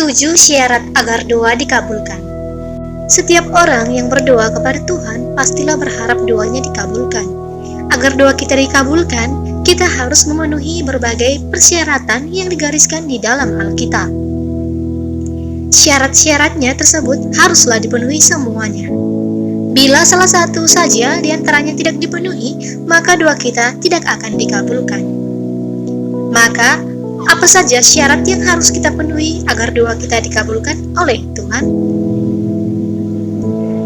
Ketujuh syarat agar doa dikabulkan. Setiap orang yang berdoa kepada Tuhan pastilah berharap doanya dikabulkan. Agar doa kita dikabulkan, kita harus memenuhi berbagai persyaratan yang digariskan di dalam Alkitab. Syarat-syaratnya tersebut haruslah dipenuhi semuanya. Bila salah satu saja di antaranya tidak dipenuhi, maka doa kita tidak akan dikabulkan. Maka, apa saja syarat yang harus kita penuhi agar doa kita dikabulkan oleh Tuhan?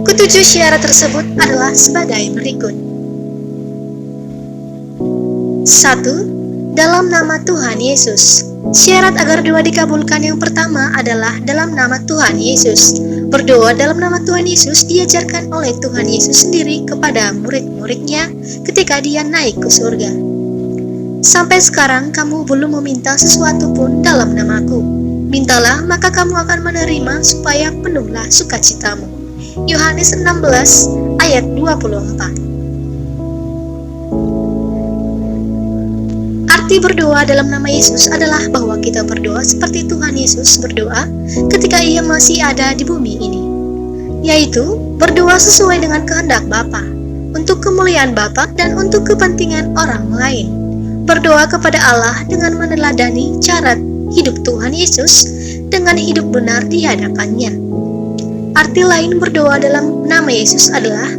Ketujuh syarat tersebut adalah sebagai berikut. 1. Dalam nama Tuhan Yesus. Syarat agar doa dikabulkan yang pertama adalah dalam nama Tuhan Yesus. Berdoa dalam nama Tuhan Yesus diajarkan oleh Tuhan Yesus sendiri kepada murid-muridnya ketika dia naik ke surga. Sampai sekarang kamu belum meminta sesuatu pun dalam namaku. Mintalah maka kamu akan menerima supaya penuhlah sukacitamu. Yohanes 16 ayat 24. Arti berdoa dalam nama Yesus adalah bahwa kita berdoa seperti Tuhan Yesus berdoa ketika ia masih ada di bumi ini, yaitu berdoa sesuai dengan kehendak Bapa, untuk kemuliaan Bapa dan untuk kepentingan orang lain. Berdoa kepada Allah dengan meneladani cara hidup Tuhan Yesus dengan hidup benar di hadapannya. Arti lain berdoa dalam nama Yesus adalah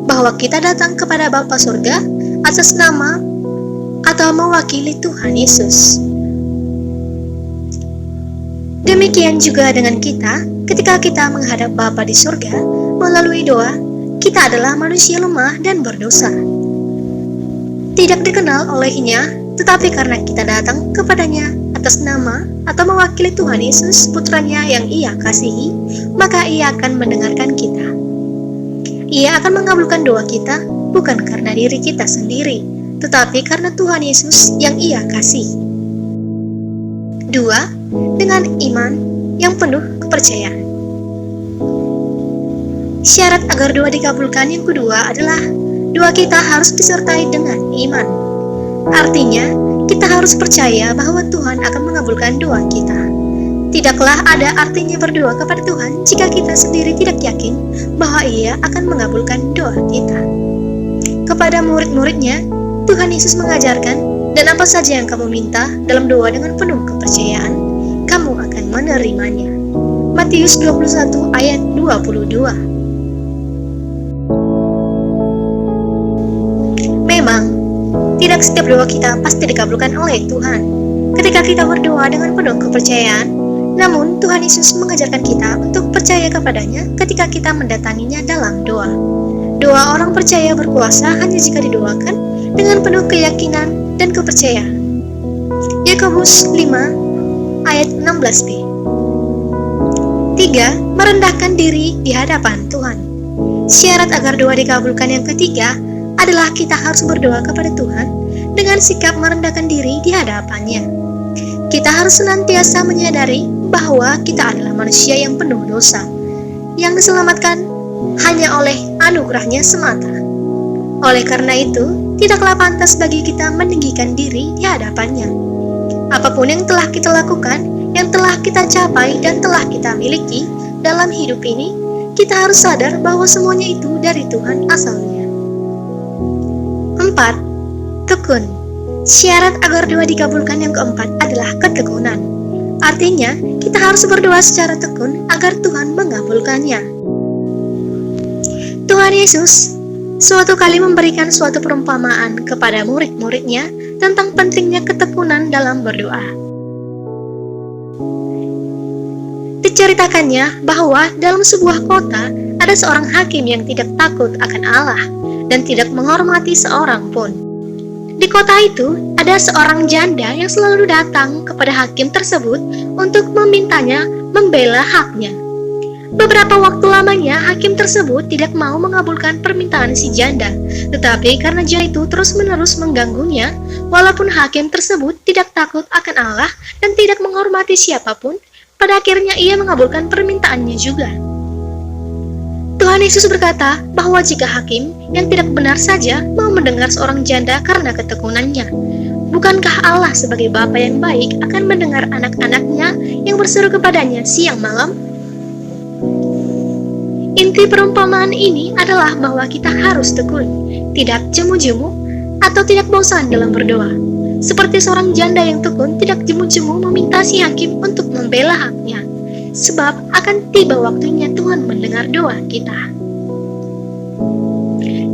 bahwa kita datang kepada Bapa Surga atas nama atau mewakili Tuhan Yesus. Demikian juga dengan kita, ketika kita menghadap Bapa di surga melalui doa, kita adalah manusia lemah dan berdosa. Tidak dikenal olehnya, tetapi karena kita datang kepadanya atas nama atau mewakili Tuhan Yesus, putranya yang ia kasihi, maka ia akan mendengarkan kita. Ia akan mengabulkan doa kita, bukan karena diri kita sendiri, tetapi karena Tuhan Yesus yang ia kasih. 2. Dengan iman yang penuh kepercayaan. Syarat agar doa dikabulkan yang kedua adalah doa kita harus disertai dengan iman. Artinya, kita harus percaya bahwa Tuhan akan mengabulkan doa kita. Tidaklah ada artinya berdoa kepada Tuhan jika kita sendiri tidak yakin bahwa Ia akan mengabulkan doa kita. Kepada murid-muridnya, Tuhan Yesus mengajarkan, dan apa saja yang kamu minta dalam doa dengan penuh kepercayaan, kamu akan menerimanya. Matius 21 ayat 22. Memang, tidak setiap doa kita pasti dikabulkan oleh Tuhan. Ketika kita berdoa dengan penuh kepercayaan, namun Tuhan Yesus mengajarkan kita untuk percaya kepadanya ketika kita mendatanginya dalam doa. Doa orang percaya berkuasa hanya jika didoakan dengan penuh keyakinan dan kepercayaan. Yakobus 5 ayat 16b. 3. Merendahkan diri di hadapan Tuhan. Syarat agar doa dikabulkan yang ketiga adalah kita harus berdoa kepada Tuhan dengan sikap merendahkan diri di hadapannya. Kita harus senantiasa menyadari bahwa kita adalah manusia yang penuh dosa, yang diselamatkan hanya oleh anugerahnya semata. Oleh karena itu, tidaklah pantas bagi kita meninggikan diri di hadapannya. Apapun yang telah kita lakukan, yang telah kita capai dan telah kita miliki dalam hidup ini, kita harus sadar bahwa semuanya itu dari Tuhan asalnya. 4. Tekun. Syarat agar doa dikabulkan yang keempat adalah ketekunan. Artinya, kita harus berdoa secara tekun agar Tuhan mengabulkannya. Tuhan Yesus suatu kali memberikan suatu perumpamaan kepada murid-muridnya tentang pentingnya ketekunan dalam berdoa. Diceritakannya bahwa dalam sebuah kota ada seorang hakim yang tidak takut akan Allah dan tidak menghormati seorang pun. Di kota itu ada seorang janda yang selalu datang kepada hakim tersebut untuk memintanya membela haknya. Beberapa waktu lamanya hakim tersebut tidak mau mengabulkan permintaan si janda, tetapi karena janda itu terus-menerus mengganggunya, walaupun hakim tersebut tidak takut akan Allah dan tidak menghormati siapapun, pada akhirnya ia mengabulkan permintaannya juga. Tuhan Yesus berkata bahwa jika hakim yang tidak benar saja mau mendengar seorang janda karena ketekunannya, Bukankah Allah sebagai Bapa yang baik akan mendengar anak-anaknya yang berseru kepadanya siang malam? Inti perumpamaan ini adalah bahwa kita harus tekun, tidak jemu-jemu, atau tidak bosan dalam berdoa. Seperti seorang janda yang tekun tidak jemu-jemu meminta si hakim untuk membela haknya, sebab akan tiba waktunya Tuhan mendengar doa kita.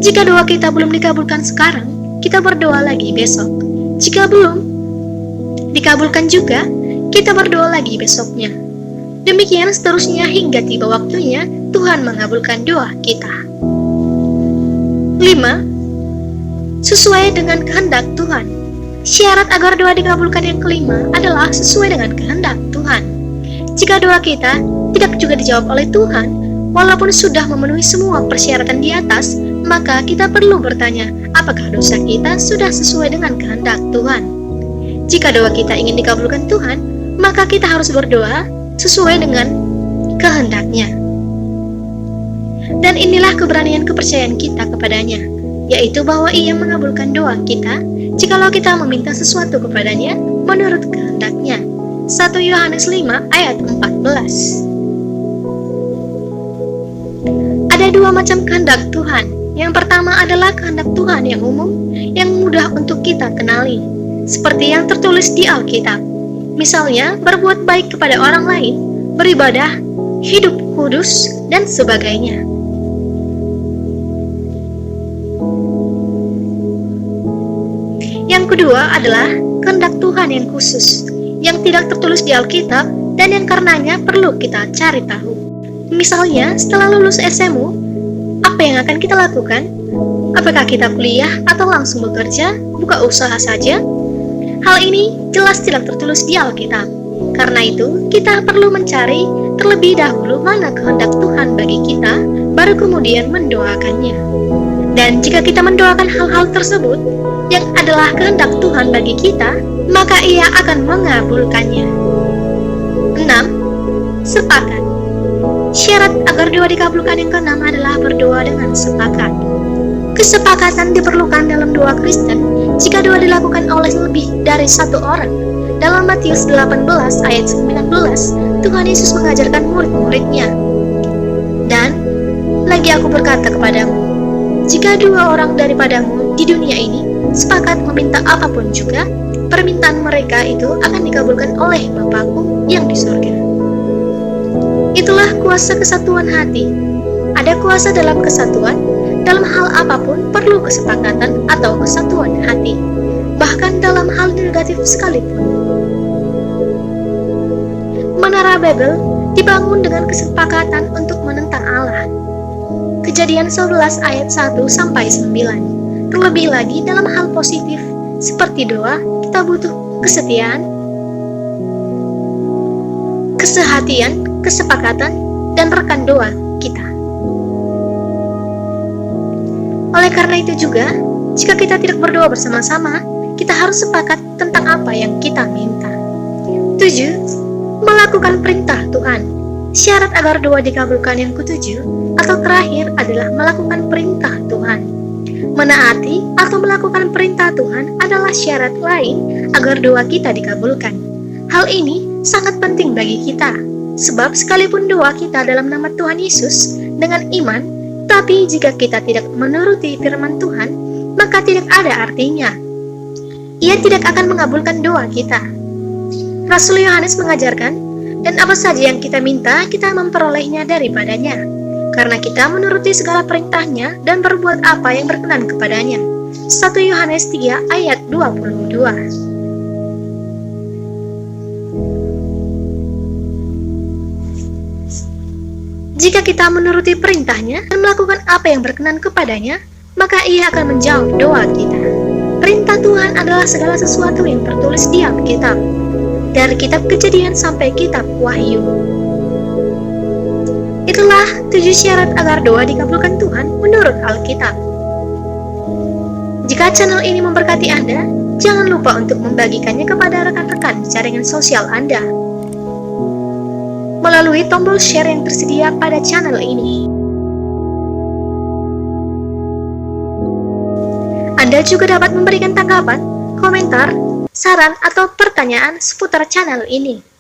Jika doa kita belum dikabulkan sekarang, kita berdoa lagi besok. Jika belum dikabulkan juga, kita berdoa lagi besoknya. Demikian seterusnya hingga tiba waktunya Tuhan mengabulkan doa kita. 5. Sesuai dengan kehendak Tuhan. Syarat agar doa dikabulkan yang kelima adalah sesuai dengan kehendak Tuhan. Jika doa kita tidak juga dijawab oleh Tuhan, walaupun sudah memenuhi semua persyaratan di atas, maka kita perlu bertanya, apakah dosa kita sudah sesuai dengan kehendak Tuhan? Jika doa kita ingin dikabulkan Tuhan, maka kita harus berdoa sesuai dengan kehendaknya. Dan inilah keberanian kepercayaan kita kepadanya, yaitu bahwa Ia mengabulkan doa kita jikalau kita meminta sesuatu kepadanya menurut kehendaknya. 1 Yohanes 5 ayat 14. Ada dua macam kehendak Tuhan. Yang pertama adalah kehendak Tuhan yang umum, yang mudah untuk kita kenali, seperti yang tertulis di Alkitab. Misalnya, berbuat baik kepada orang lain, beribadah, hidup kudus, dan sebagainya. Yang kedua adalah kehendak Tuhan yang khusus, yang tidak tertulis di Alkitab, dan yang karenanya perlu kita cari tahu. Misalnya, setelah lulus SMU, apa yang akan kita lakukan? Apakah kita kuliah atau langsung bekerja, buka usaha saja? Hal ini jelas tidak tertulis di Alkitab. Karena itu, kita perlu mencari terlebih dahulu mana kehendak Tuhan bagi kita, baru kemudian mendoakannya. Dan jika kita mendoakan hal-hal tersebut, yang adalah kehendak Tuhan bagi kita, maka Ia akan mengabulkannya. 6. Sepakat. Syarat agar doa dikabulkan yang keenam adalah berdoa dengan sepakat. Kesepakatan diperlukan dalam doa Kristen jika doa dilakukan oleh lebih dari satu orang. Dalam Matius 18 ayat 19, Tuhan Yesus mengajarkan murid-muridnya. Dan lagi aku berkata kepadamu, jika dua orang daripadamu di dunia ini sepakat meminta apapun juga, permintaan mereka itu akan dikabulkan oleh Bapa-Ku yang di surga. Itulah kuasa kesatuan hati. Ada kuasa dalam kesatuan, dalam hal apapun perlu kesepakatan atau kesatuan hati, bahkan dalam hal negatif sekalipun. Menara Babel dibangun dengan kesepakatan untuk menentang Allah. Kejadian 11 ayat 1 sampai 9. Terlebih lagi dalam hal positif seperti doa, kita butuh kesetiaan, kesehatian, kesepakatan, dan rekan doa kita. Oleh karena itu juga, jika kita tidak berdoa bersama-sama, kita harus sepakat tentang apa yang kita minta. 7. Melakukan perintah Tuhan. Syarat agar doa dikabulkan yang ketujuh atau terakhir adalah melakukan perintah Tuhan. Menaati atau melakukan perintah Tuhan adalah syarat lain agar doa kita dikabulkan. Hal ini sangat penting bagi kita. Sebab sekalipun doa kita dalam nama Tuhan Yesus dengan iman, tapi jika kita tidak menuruti firman Tuhan, maka tidak ada artinya. Ia tidak akan mengabulkan doa kita. Rasul Yohanes mengajarkan, dan apa saja yang kita minta, kita memperolehnya daripadanya, karena kita menuruti segala perintahnya dan berbuat apa yang berkenan kepadanya. 1 Yohanes 3 ayat 22. Jika kita menuruti perintahnya dan melakukan apa yang berkenan kepadanya, maka Ia akan menjawab doa kita. Perintah Tuhan adalah segala sesuatu yang tertulis di Alkitab, dari kitab Kejadian sampai kitab Wahyu. Itulah 7 syarat agar doa dikabulkan Tuhan menurut Alkitab. Jika channel ini memberkati Anda, jangan lupa untuk membagikannya kepada rekan-rekan jaringan sosial Anda melalui tombol share yang tersedia pada channel ini. Anda juga dapat memberikan tanggapan, komentar, saran, atau pertanyaan seputar channel ini.